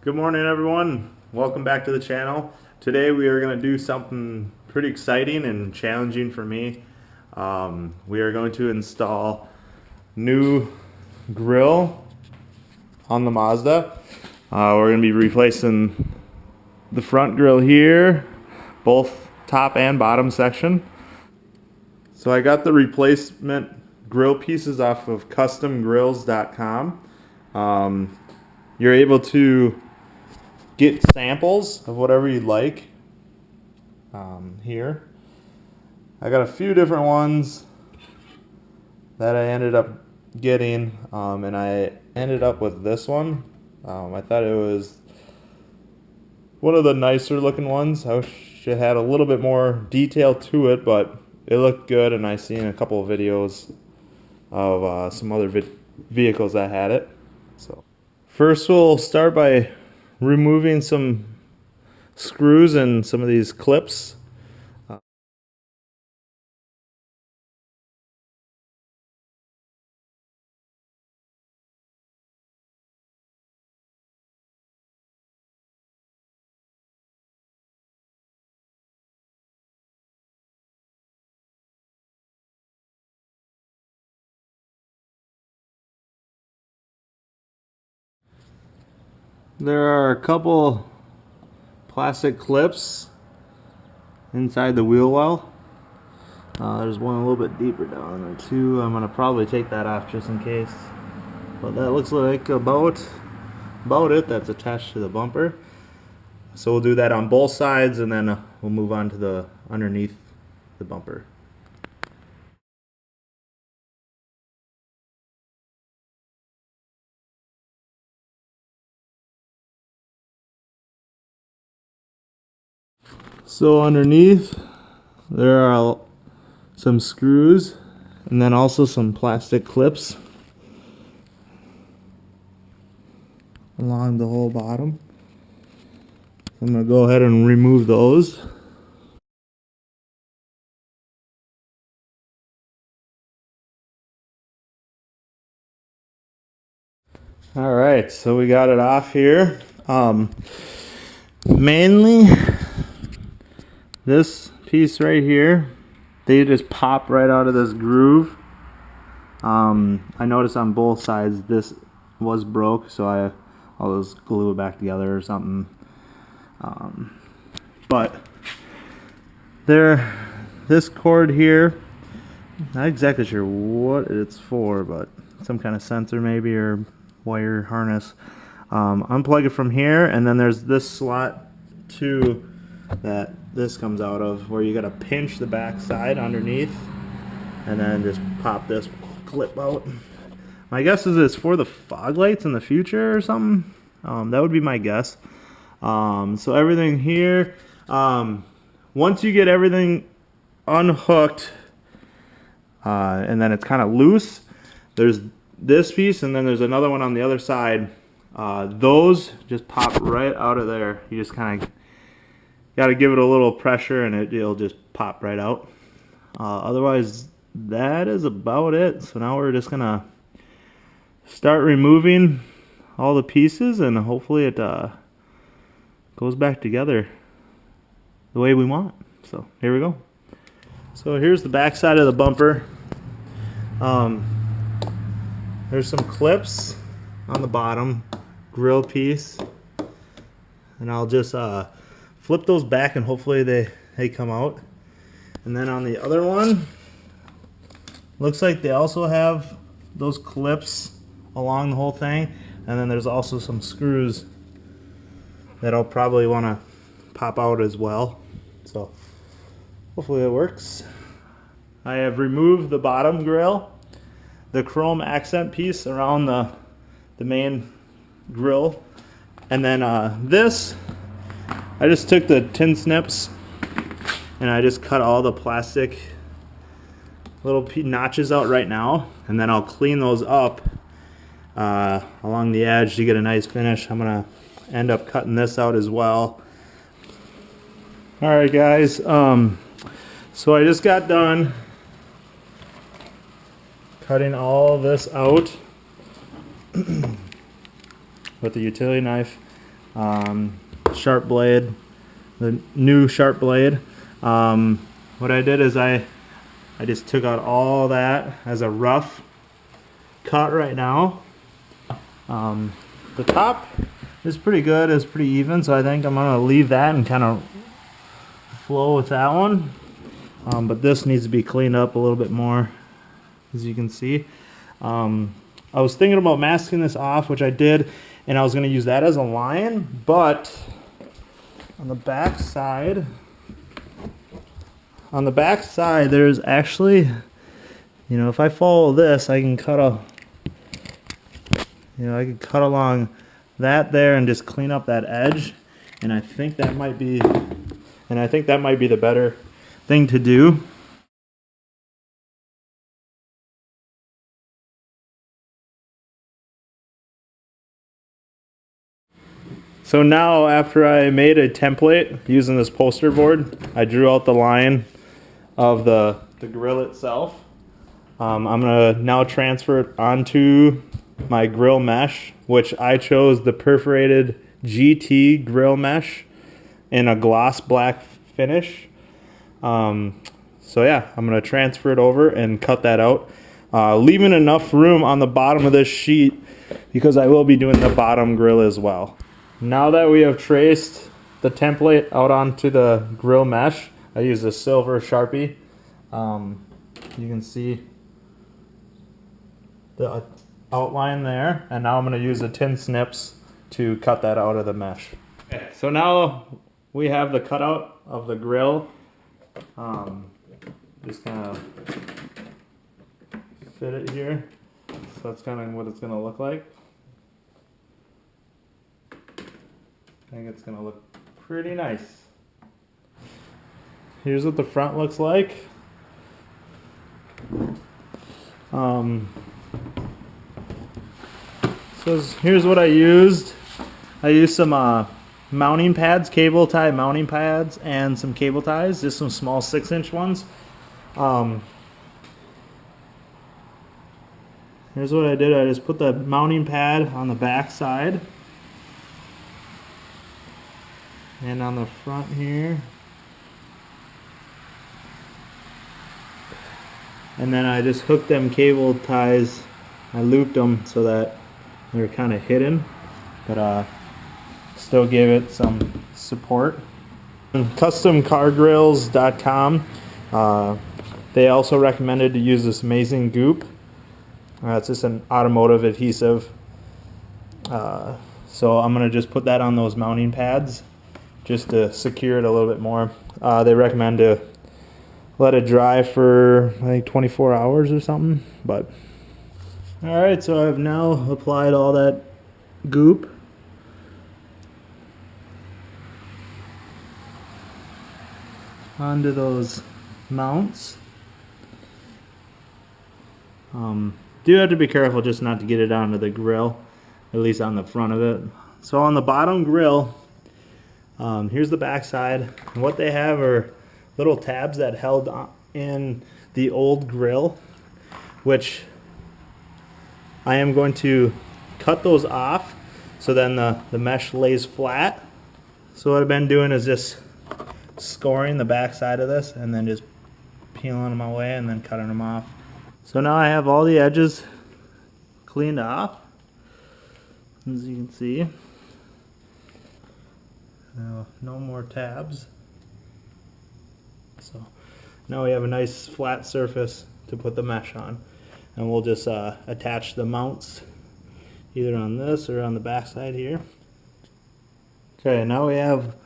Good morning, everyone. Welcome back to the channel. Today we are going to do something pretty exciting and challenging for me. We are going to install new grill on the Mazda. We're going to be replacing the front grill here, both top and bottom section. So I got the replacement grill pieces off of customgrills.com. You're able to get samples of whatever you'd like here. I got a few different ones that I ended up getting, and I ended up with this one. I thought it was one of the nicer looking ones. I wish it had a little bit more detail to it, but it looked good, and I seen a couple of videos of some other vehicles that had it. So first we'll start by removing some screws and some of these clips. There are a couple plastic clips inside the wheel well. There's one a little bit deeper down there too. I'm gonna probably take that off just in case. But that looks like about it that's attached to the bumper. So we'll do that on both sides, and then we'll move on to the underneath the bumper. So underneath there are some screws and then also some plastic clips along the whole bottom. I'm going to go ahead and remove those. Alright, so we got it off here. Mainly this piece right here, they just pop right out of this groove. I noticed on both sides this was broke, so I'll just glue it back together or something. But this cord here, not exactly sure what it's for, but some kind of sensor maybe, or wire harness. Unplug it from here, and then there's this slot too that this comes out of, where you gotta pinch the back side underneath and then just pop this clip out. My guess is it's for the fog lights in the future or something. That would be my guess. So everything here, once you get everything unhooked and then it's kind of loose, there's this piece and then there's another one on the other side. Those just pop right out of there. You just kind of got to give it a little pressure and it'll just pop right out. Otherwise, that is about it. So now we're just gonna start removing all the pieces, and hopefully it goes back together the way we want. So here we go. So here's the back side of the bumper. There's some clips on the bottom grill piece, and I'll just flip those back and hopefully they come out. And then on the other one, looks like they also have those clips along the whole thing, and then there's also some screws that I'll probably want to pop out as well. So hopefully it works. I have removed the bottom grill, the chrome accent piece around the main grill, and then this, I just took the tin snips and I just cut all the plastic little notches out right now, and then I'll clean those up along the edge to get a nice finish. I'm gonna end up cutting this out as well. Alright guys, so I just got done cutting all this out with the utility knife. sharp blade, the new sharp blade. What I did is I just took out all that as a rough cut right now. The top is pretty good, it's pretty even, so I think I'm gonna leave that and kind of flow with that one. But this needs to be cleaned up a little bit more, as you can see. I was thinking about masking this off, which I did, and I was gonna use that as a line, but on the back side, there's actually, you know, if I follow this, I can cut I could cut along that there and just clean up that edge, and I think that might be the better thing to do. So now, after I made a template using this poster board, I drew out the line of the grill itself. I'm gonna now transfer it onto my grill mesh, which I chose the perforated GT grill mesh in a gloss black finish. So yeah, I'm gonna transfer it over and cut that out, leaving enough room on the bottom of this sheet because I will be doing the bottom grill as well. Now that we have traced the template out onto the grill mesh, I used a silver Sharpie. You can see the outline there, and now I'm going to use the tin snips to cut that out of the mesh. Okay, so now we have the cutout of the grill. Just kind of fit it here. So that's kind of what it's going to look like. I think it's going to look pretty nice. Here's what the front looks like. So here's what I used. I used some mounting pads, cable tie mounting pads, and some cable ties, just some small 6-inch ones. Here's what I did. I just put the mounting pad on the back side and on the front here. And then I just hooked them cable ties. I looped them so that they're kind of hidden, but still gave it some support. CustomCarGrills.com. They also recommended to use this amazing goop. It's just an automotive adhesive. So I'm going to just put that on those mounting pads just to secure it a little bit more. They recommend to let it dry for I think 24 hours or something. But alright, so I've now applied all that goop. Onto those mounts. Do have to be careful just not to get it onto the grill, at least on the front of it. So on the bottom grill, here's the back side. And what they have are little tabs that held in the old grill, which I am going to cut those off so then the mesh lays flat. So what I've been doing is just scoring the back side of this and then just peeling them away and then cutting them off. So now I have all the edges cleaned off, as you can see. Now, no more tabs. So now we have a nice flat surface to put the mesh on, and we'll just attach the mounts either on this or on the back side here. Okay, now we have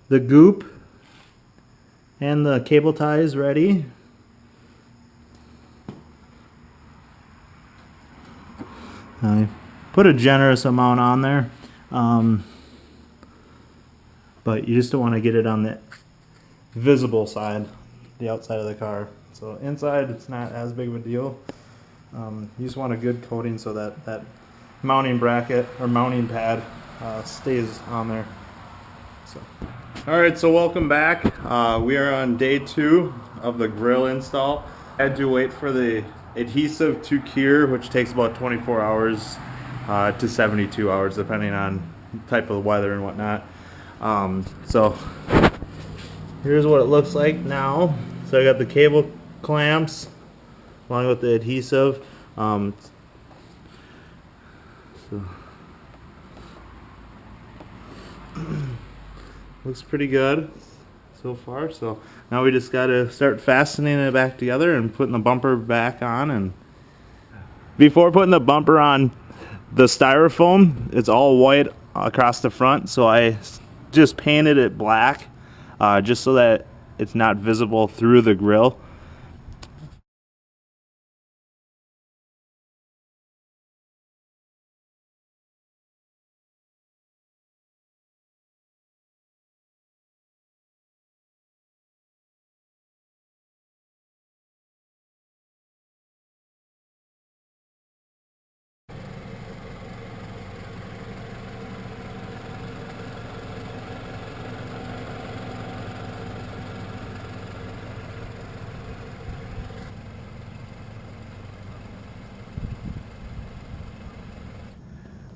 the goop and the cable ties ready. I put a generous amount on there, but you just don't want to get it on the visible side, the outside of the car. So inside it's not as big of a deal. You just want a good coating so that that mounting bracket or mounting pad stays on there. So, alright, so welcome back. We are on day 2 of the grill install. I had to wait for the adhesive to cure, which takes about 24 hours to 72 hours depending on type of weather and whatnot. So here's what it looks like now. So I got the cable clamps along with the adhesive. So looks pretty good so far. So now we just got to start fastening it back together and putting the bumper back on. And before putting the bumper on, the styrofoam, it's all white across the front, so I just painted it black just so that it's not visible through the grill.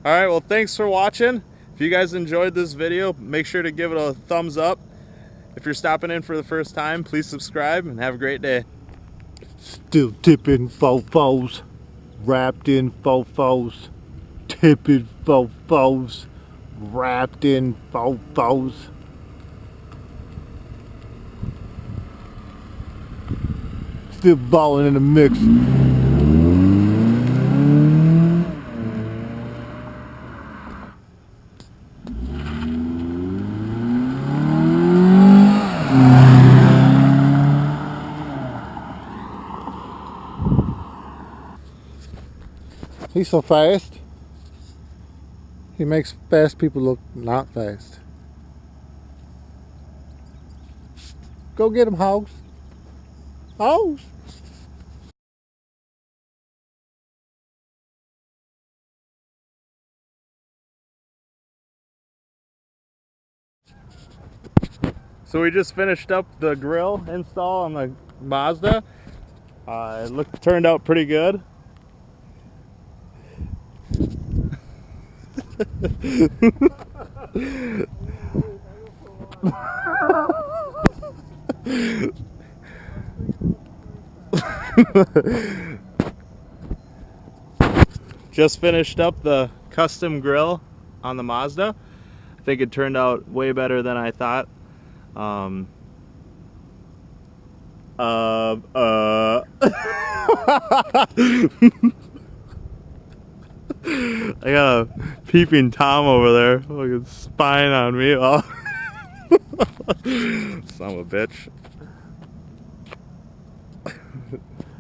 Alright, well, thanks for watching. If you guys enjoyed this video, make sure to give it a thumbs up. If you're stopping in for the first time, please subscribe and have a great day. Still tipping fofos, wrapped in fofos, tipping fofos, wrapped in fofos. Still balling in the mix. He's so fast. He makes fast people look not fast. Go get him, hogs. Hogs. So we just finished up the grill install on the Mazda. It turned out pretty good. Just finished up the custom grill on the Mazda. I think it turned out way better than I thought. I got a peeping Tom over there, fucking spying on me. Oh. Son of a bitch.